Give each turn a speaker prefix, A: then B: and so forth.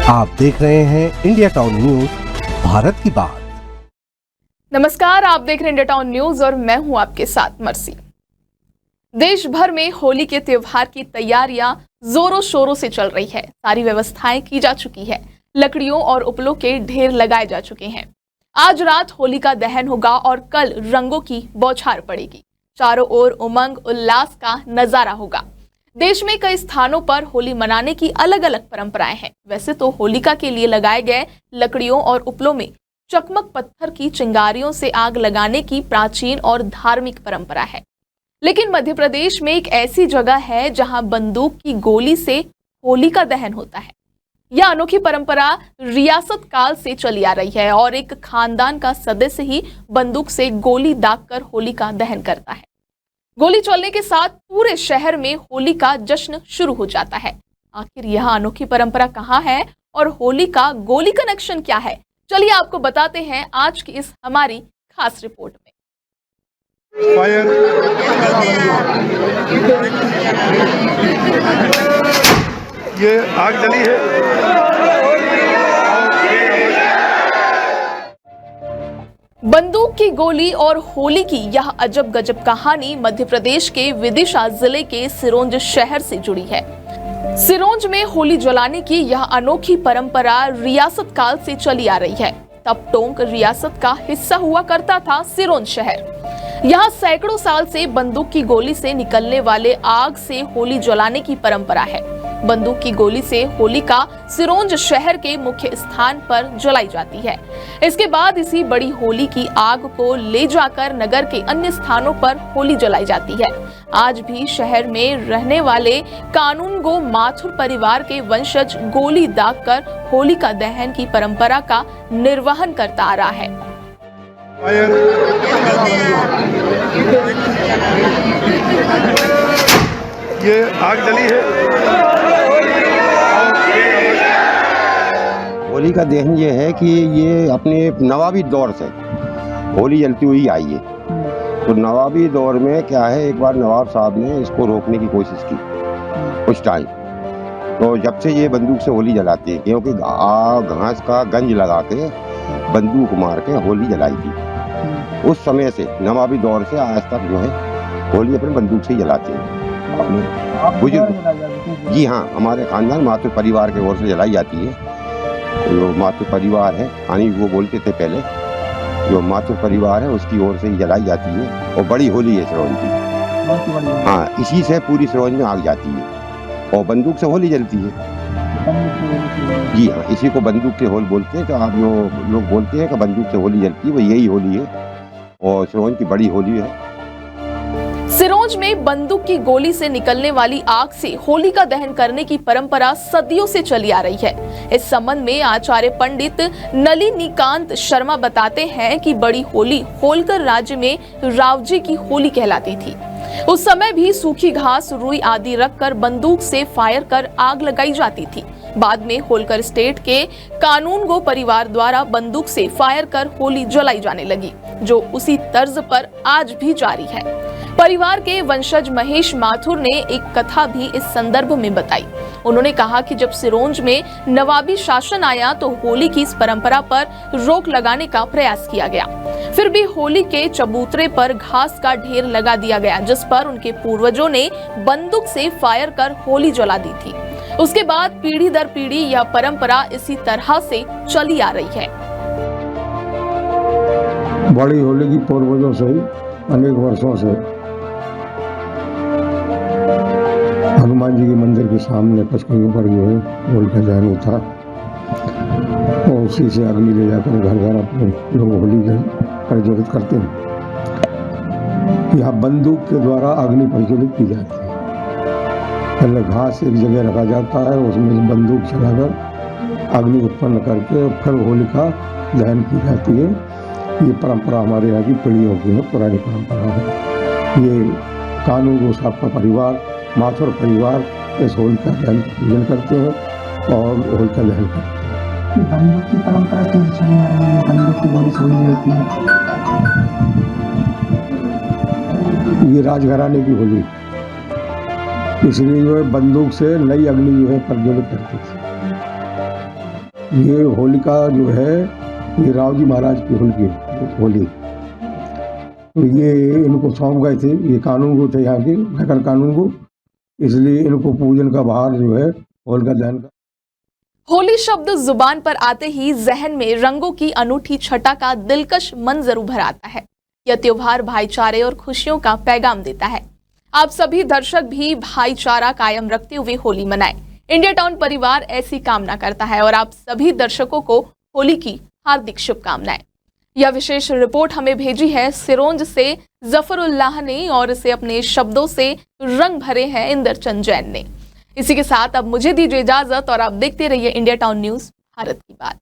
A: आप देख रहे हैं इंडिया टाउन न्यूज, भारत की बात।
B: नमस्कार, आप देख रहे हैं इंडिया टाउन न्यूज और मैं हूं आपके साथ मर्सी। देश भर में होली के त्योहार की तैयारियां जोरों शोरों से चल रही है। सारी व्यवस्थाएं की जा चुकी है। लकड़ियों और उपलों के ढेर लगाए जा चुके हैं। आज रात होली का दहन होगा और कल रंगों की बौछार पड़ेगी। चारों ओर उमंग उल्लास का नजारा होगा। देश में कई स्थानों पर होली मनाने की अलग अलग परंपराएं हैं। वैसे तो होलिका के लिए लगाए गए लकड़ियों और उपलों में चकमक पत्थर की चिंगारियों से आग लगाने की प्राचीन और धार्मिक परंपरा है, लेकिन मध्य प्रदेश में एक ऐसी जगह है जहां बंदूक की गोली से होली का दहन होता है। यह अनोखी परंपरा रियासत काल से चली आ रही है और एक खानदान का सदस्य ही बंदूक से गोली दागकर होली का दहन करता है। गोली चलने के साथ पूरे शहर में होली का जश्न शुरू हो जाता है। आखिर यह अनोखी परंपरा कहाँ है और होली का गोली कनेक्शन क्या है, चलिए आपको बताते हैं आज की इस हमारी खास रिपोर्ट में।
C: फायर ये आग जली है।
B: बंदूक की गोली और होली की यह अजब गजब कहानी मध्य प्रदेश के विदिशा जिले के सिरोंज शहर से जुड़ी है। सिरोंज में होली जलाने की यह अनोखी परंपरा रियासत काल से चली आ रही है। तब टोंक रियासत का हिस्सा हुआ करता था सिरोंज शहर। यहाँ सैकड़ों साल से बंदूक की गोली से निकलने वाले आग से होली जलाने की परंपरा है। बंदूक की गोली से होलिका सिरोंज शहर के मुख्य स्थान पर जलाई जाती है। इसके बाद इसी बड़ी होली की आग को ले जाकर नगर के अन्य स्थानों पर होली जलाई जाती है। आज भी शहर में रहने वाले कानूनगो माथुर परिवार के वंशज गोली दागकर होली का दहन की परंपरा का निर्वहन करता आ रहा है।
C: फायर ये आग जली है।
D: होली का दहन ये है कि ये अपने नवाबी दौर से होली जलती हुई आई है। तो नवाबी दौर में क्या है, एक बार नवाब साहब ने इसको रोकने की कोशिश की कुछ टाइम। तो जब से ये बंदूक से होली जलाते हैं, क्योंकि घास का गंज लगा के बंदूक मार के होली जलाई थी। उस समय से नवाबी दौर से आज तक जो है होली अपने बंदूक से ही जलाते हैं। अपने बुजुर्ग, जी हाँ, हमारे खानदान मातृ परिवार के ओर से जलाई जाती है। जो मातृ परिवार है, यानी वो बोलते थे पहले, जो मातृ परिवार है उसकी ओर से ही जलाई जाती है। और बड़ी होली है सिरोंज की। हाँ, इसी से पूरी सिरोंज में आग जाती है और बंदूक से होली जलती है। जी हाँ, इसी को बंदूक के होल बोलते हैं। तो आप जो लोग बोलते हैं कि बंदूक से होली जलती है, वो यही होली है और सिरोंज की बड़ी होली है।
B: सिरोंज में बंदूक की गोली से निकलने वाली आग से होली का दहन करने की परंपरा सदियों से चली आ रही है। इस संबंध में आचार्य पंडित नलिनीकांत शर्मा बताते हैं कि बड़ी होली होलकर राज्य में रावजी की होली कहलाती थी। उस समय भी सूखी घास, रुई आदि रखकर बंदूक से फायर कर आग लगाई जाती थी। बाद में होलकर स्टेट के कानूनगो परिवार द्वारा बंदूक से फायर कर होली जलाई जाने लगी, जो उसी तर्ज पर आज भी जारी है। परिवार के वंशज महेश माथुर ने एक कथा भी इस संदर्भ में बताई। उन्होंने कहा कि जब सिरोंज में नवाबी शासन आया तो होली की इस परंपरा पर रोक लगाने का प्रयास किया गया। फिर भी होली के चबूतरे पर घास का ढेर लगा दिया गया, जिस पर उनके पूर्वजों ने बंदूक से फायर कर होली जला दी थी। उसके बाद पीढ़ी दर पीढ़ी यह परंपरा इसी तरह से चली आ रही है।
E: बड़ी होली की पूर्वजों से ही अनेक वर्षों से हनुमान जी के मंदिर के सामने पचकइयों पर जो है होली का दहन होता और उसी से अग्नि ले जाकर घर घर अपने लोग होली प्रज्वलित करते हैं। यहाँ बंदूक के द्वारा अग्नि प्रज्वलित की जाती है। पहले घास एक जगह रखा जाता है, उसमें बंदूक चलाकर अग्नि उत्पन्न करके फिर होली का दहन की जाती है। ये परंपरा हमारे यहाँ की पीढ़ियों की है, पुरानी परंपरा है। ये कानूनगो साहब का परिवार, माथुर परिवार इस होली का दहन पूजन करते हैं और होली का दहन करते हैं।
F: बंदूक की परंपरा कैसे चली आ रही है? बंदूक की गोली से होली जलती है।
E: ये राजघराने की होली, इसलिए जो है बंदूक से नई अग्नि जो है प्रज्वलित करती थी। ये होलिका जो है ये राव जी महाराज की होली, तो ये इनको सौंप गए थे, ये कानून को थे यहाँ के नगर कानून को, इसलिए इनको पूजन का भार जो है होलिका दहन का।
B: होली शब्द जुबान पर आते ही जहन में रंगों की अनूठी छटा का दिलकश मंजर उभर आता है। यह त्योहार भाईचारे और खुशियों का पैगाम देता है। आप सभी दर्शक भी भाईचारा कायम रखते हुए होली मनाएं। इंडिया टाउन परिवार ऐसी कामना करता है और आप सभी दर्शकों को होली की हार्दिक शुभकामनाएं। यह विशेष रिपोर्ट हमें भेजी है सिरोंज से जफरुल्लाह ने और इसे अपने शब्दों से रंग भरे हैं इंद्रचंद जैन ने। इसी के साथ अब मुझे दीजिए इजाजत और आप देखते रहिए इंडिया टाउन न्यूज, भारत की बात।